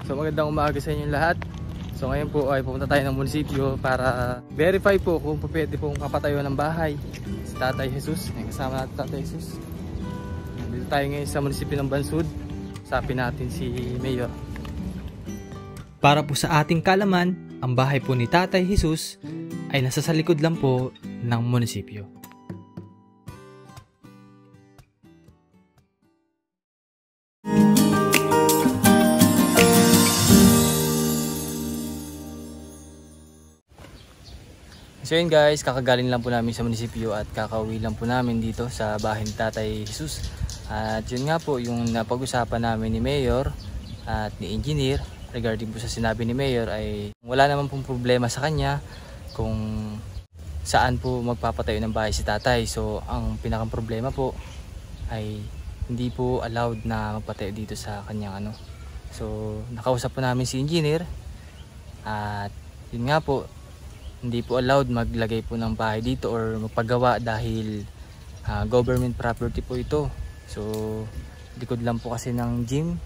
So magandang umaga sa inyo lahat. So ngayon po ay pupunta tayo ng munisipyo para verify po kung pwede pong kapatayo ng bahay si Tatay Jesus. Kasama natin Tatay Jesus. Dito tayo ngayon sa munisipyo ng Bansud. Usapin natin si Mayor. Para po sa ating kalaman, ang bahay po ni Tatay Jesus ay nasa sa likod lang po ng munisipyo. So yun guys, kakagaling lang po namin sa munisipyo at kakauwi lang po namin dito sa bahay ni Tatay Jesus. At yun nga po yung napag-usapan namin ni Mayor at ni Engineer regarding po sa sinabi ni Mayor ay wala naman pong problema sa kanya kung saan po magpapatayo ng bahay si Tatay. So ang pinakang problema po ay hindi po allowed na magpatayo dito sa kanyang ano. So nakausap po namin si Engineer at yun nga po, hindi po allowed maglagay po ng bahay dito or magpagawa dahil government property po ito. So likod lang po kasi ng gym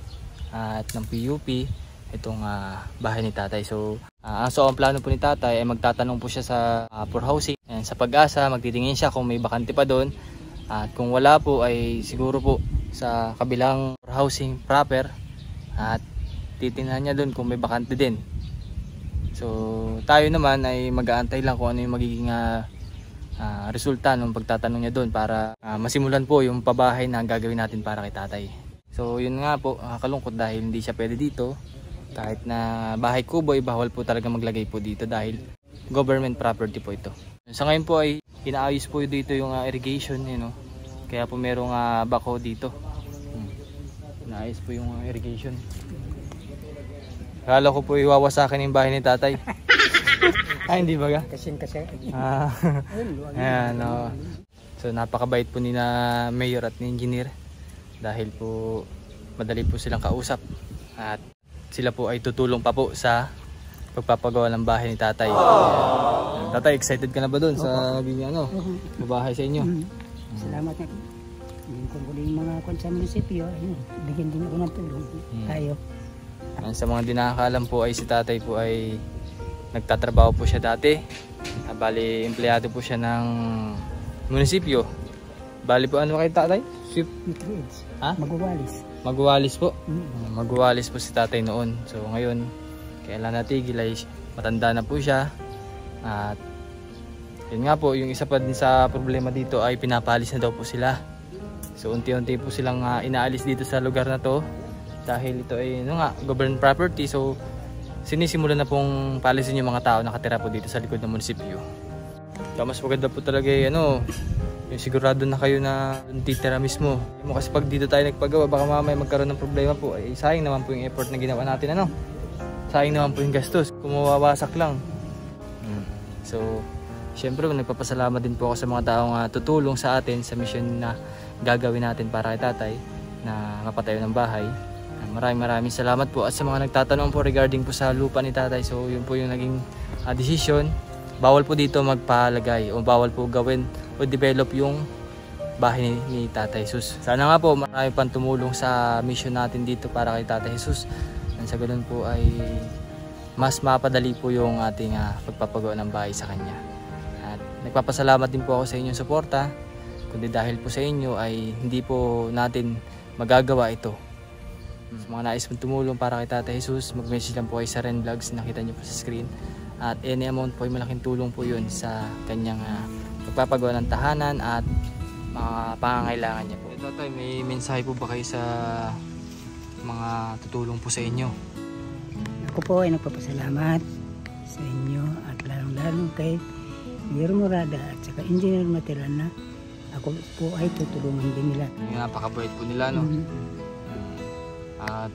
at ng PUP itong bahay ni Tatay. So ang plano po ni Tatay ay magtatanong po siya sa for housing and sa Pag-asa, magtitingin siya kung may bakante pa doon. At kung wala po ay siguro po sa kabilang for housing proper at titingnan niya doon kung may bakante din. So tayo naman ay mag-aantay lang kung ano yung magiging resulta ng pagtatanong niya doon para masimulan po yung pabahay na gagawin natin para kay Tatay. So yun nga po, kalungkot dahil hindi siya pwede dito. Kahit na bahay kubo ay bawal po talaga maglagay po dito dahil government property po ito. Sa ngayon po ay inaayos po dito yung irrigation, kaya po merong backhoe dito. Inaayos po yung irrigation. Akala ko po iwawasakin yung bahay ni Tatay. Ay, hindi ba ga? Kasi. Ayan, no. So napakabait po ni na Mayor at ni Engineer dahil po madali po silang kausap at sila po ay tutulong pa po sa pagpapagawa ng bahay ni Tatay. Ayan. Tatay, excited ka na ba doon sa naging bahay sa inyo? Salamat na. Kung yung mga sa munisipyo, bigyan din ako ng tulong. Tayo. Sa mga di nakakaalam po ay si Tatay po ay nagtatrabaho po siya dati. Bali, empleyado po siya ng munisipyo. Bali po ano kay Tatay? Magwawalis. Magwawalis po. Magwawalis po si Tatay noon. So ngayon, kailan natigil ay matanda na po siya. At yun nga po, yung isa pa din sa problema dito ay pinapalis na daw po sila. So unti-unti po silang inaalis dito sa lugar na to. Dahil ito ay government property, so sinisimulan na pong palisin yung mga tao nakatira po dito sa likod ng munisipyo. Kaya mas maganda po talaga yung sigurado na kayo na titira mismo. Kasi pag dito tayo nagpagawa, baka mamaya magkaroon ng problema po, ay sayang naman po yung effort na ginawa natin, sayang naman po yung gastos kung mawawasak lang. So syempre nagpapasalamat din po ako sa mga taong tutulong sa atin sa mission na gagawin natin para kay Tatay na kapatayo ng bahay. Maraming salamat po at sa mga nagtatanong po regarding po sa lupa ni Tatay. So yun po yung naging decision. Bawal po dito magpalagay o bawal po gawin o develop yung bahay ni Tatay Jesus. Sana nga po marami pang tumulong sa mission natin dito para kay Tatay Jesus. And sa ganun po ay mas mapadali po yung ating pagpapagawa ng bahay sa kanya. At nagpapasalamat din po ako sa inyong suporta. Kundi dahil po sa inyo ay hindi po natin magagawa ito. Sa mga nais mong tumulong para kay Tatay Jesus, mag-message lang po kayo sa Ren Vlogs, nakita nyo po sa screen. At any amount po ay malaking tulong po yun sa kanyang pagpapagawa ng tahanan at mga pangangailangan niya po. Tatay, may mensahe po ba kayo sa mga tutulong po sa inyo? Ako po ay nagpapasalamat sa inyo at lalong-lalong kay Mayor Morada at saka Engineer Materana. Ako po ay tutulungan din nila. Napakabait po nila, At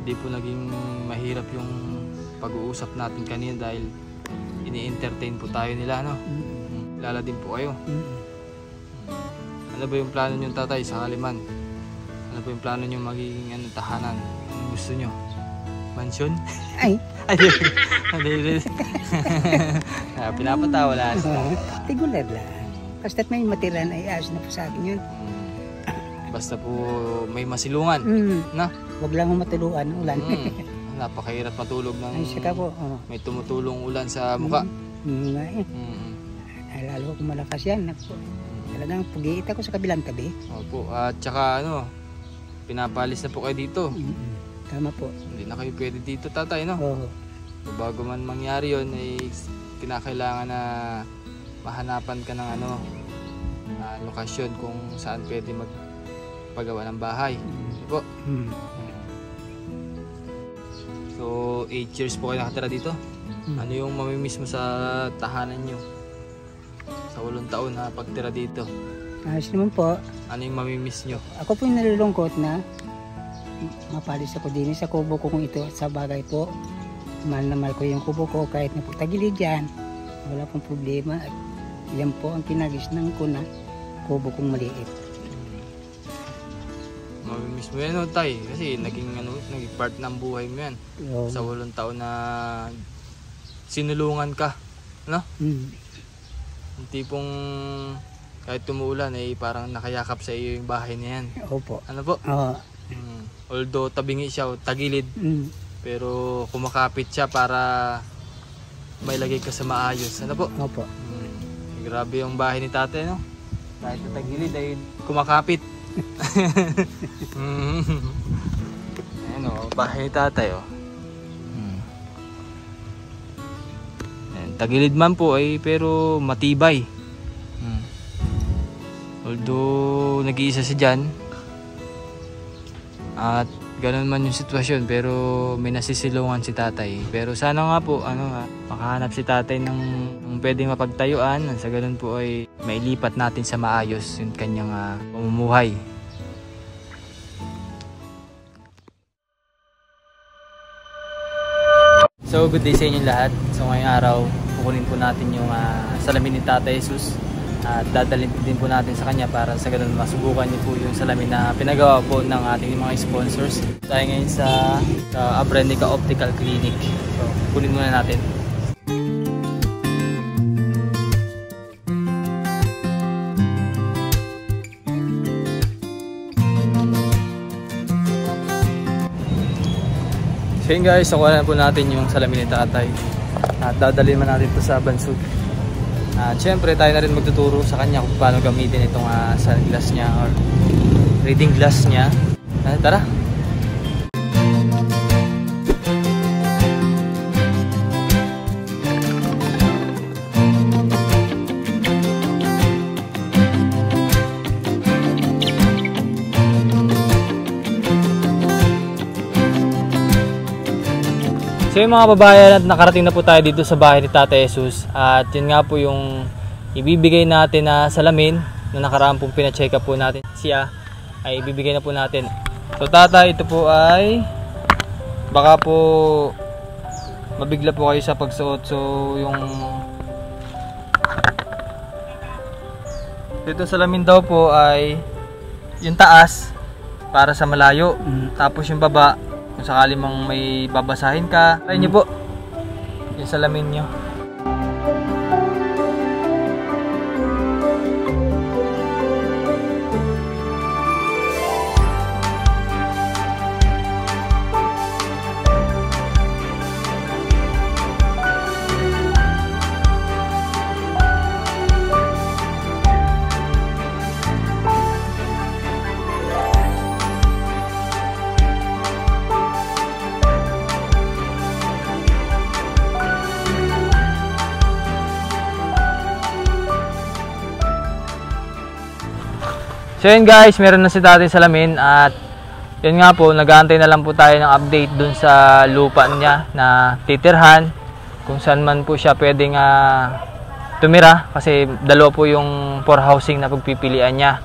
di po naging mahirap yung pag-uusap natin kanina dahil ini-entertain po tayo nila, Kilala din po kayo. Ano ba yung plano nyo, Tatay, sa Kaliman? Ano ba yung plano nyo magiging tahanan? Ano gusto nyo? Mansyon? Ay! Pinapatawa lang. Tigular lang. Basta't may matiran ay ayos na po sa akin yun. Basta po may masilungan. Na? Huwag lang matuluan, ulan. napakahirap matulog ng Ay, saka po. may tumutulong ulan sa mukha. Nga eh. Mm. Ay, lalo kung malakas yan. Talagang pugiit ako sa kabilang tabi. Opo, at saka pinapalis na po kayo dito. Tama po. Hindi na kayo pwede dito, tatay, no? Oo. So, bago man mangyari yun, ay kinakailangan na mahanapan ka ng lokasyon kung saan pwede magpagawa ng bahay. Po. So, 8 years po kayo nakatira dito. Ano yung mamimiss mo sa tahanan nyo? Sa 8 taon na pagtira dito. Ayos naman po. Ano yung mamimiss nyo? Ako po yung nalulungkot na mapalis ako din sa kubo ko kung ito. Sa bagay po, mahal na mahal ko yung kubo ko kahit na po tagilid yan. Wala pong problema. At yan po ang kinagisnan ko na kubo kong maliit. Mamimiss mo yan, tay? Kasi naging part ng buhay mo yan. Sa 8 taon na sinulungan ka, no? Yung tipong kahit tumuulan ay parang nakayakap sa iyo yung bahay na yan. Opo. Ano po? Oo. Although tabingi siya o tagilid, pero kumakapit siya para may lagay ka sa maayos. Ano po? Opo. Grabe yung bahay ni tatay, no? Kahit na tagilid ay kumakapit. Ayan o, bahay ni tatay o. Tagilid man po ay pero matibay. Although nag-iisa si Jan at ganun man yung sitwasyon, pero may nasisilungan si tatay. Pero sana nga po makahanap si tatay ng pwedeng mapagtayuan. Sa ganun po ay mailipat natin sa maayos yung kanyang pamumuhay. So good day sa inyo lahat. So ngayong araw kukunin po natin yung salamin ni Tatay Jesus at dadalhin din po natin sa kanya para sa ganun masubukan niyo po yung salamin na pinagawa po ng ating mga sponsors. Tayo ngayon sa Abrenica Optical Clinic. So kunin muna natin. So yun guys, nakuha na po natin yung salamin ni tatay at dadalhin man natin ito sa Bansud. At syempre tayo na rin magtuturo sa kanya kung paano gamitin itong sunglass niya or reading glass niya. Tara! So yung mga babayan, at nakarating na po tayo dito sa bahay ni Tatay Jesus. At yun nga po yung ibibigay natin na salamin na nakaraan pong pina-check up po natin siya ay ibibigay na po natin. So tatay, ito po ay baka po mabigla po kayo sa pagsuot. So yung dito salamin daw po ay yung taas para sa malayo. Tapos yung baba kung sakali mang may babasahin ka, try nyo po yung salamin nyo. So yun guys, meron na si tatay salamin at yun nga po, nag-aantay na lang po tayo ng update dun sa lupa niya na titirhan, kung saan man po siya pwedeng tumira kasi dalawa po yung for housing na pagpipilian niya.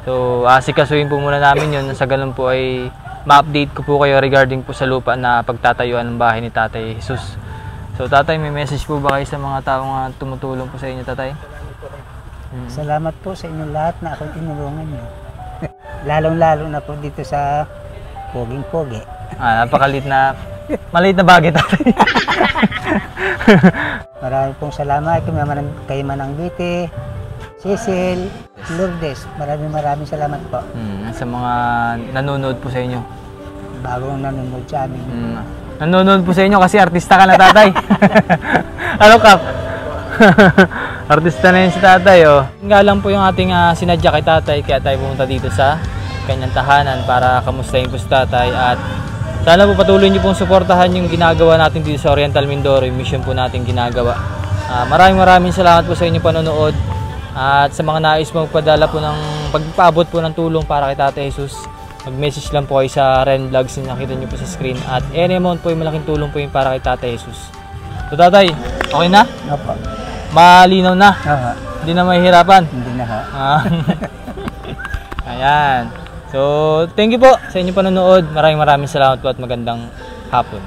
So asikasuhin po muna namin yun, sa ganun po ay ma-update ko po kayo regarding po sa lupa na pagtatayuan ng bahay ni Tatay Jesus. So tatay, may message po ba kayo sa mga taong tumutulong po sa inyo, tatay? Salamat po sa inyong lahat na akong tinulungan niyo. Lalong-lalo na po dito sa poging-pogi. Napakalit na, maliit na bagay, tatay. Maraming pong salamat kay Manang Biti, Cecil, Lourdes. Maraming salamat po. Sa mga nanonood po sa inyo. Bagong nanonood sa amin. Nanonood po sa inyo kasi artista ka na, tatay. Ano, Kap? Artista na yun si tatay, oh. Nga lang po yung ating sinadya kay tatay, kaya tayo pumunta dito sa kanyang tahanan para kamustahin po si tatay. At sana po patuloy niyo pong suportahan yung ginagawa natin dito sa Oriental Mindoro, yung mission po natin ginagawa. Maraming salamat po sa inyong panonood. At sa mga nais magpadala po ng pagpaabot po ng tulong para kay Tatay Jesus, mag-message lang po kayo sa Ren Vlogs na nakita niyo po sa screen. At any amount po yung malaking tulong po yung para kay Tatay Jesus. So tatay, okay na? Opo. Malinaw na? Oo. Hindi na mahihirapan? Hindi na ho. Ayan. So, thank you po sa inyong panonood. Maraming salamat po at magandang hapon.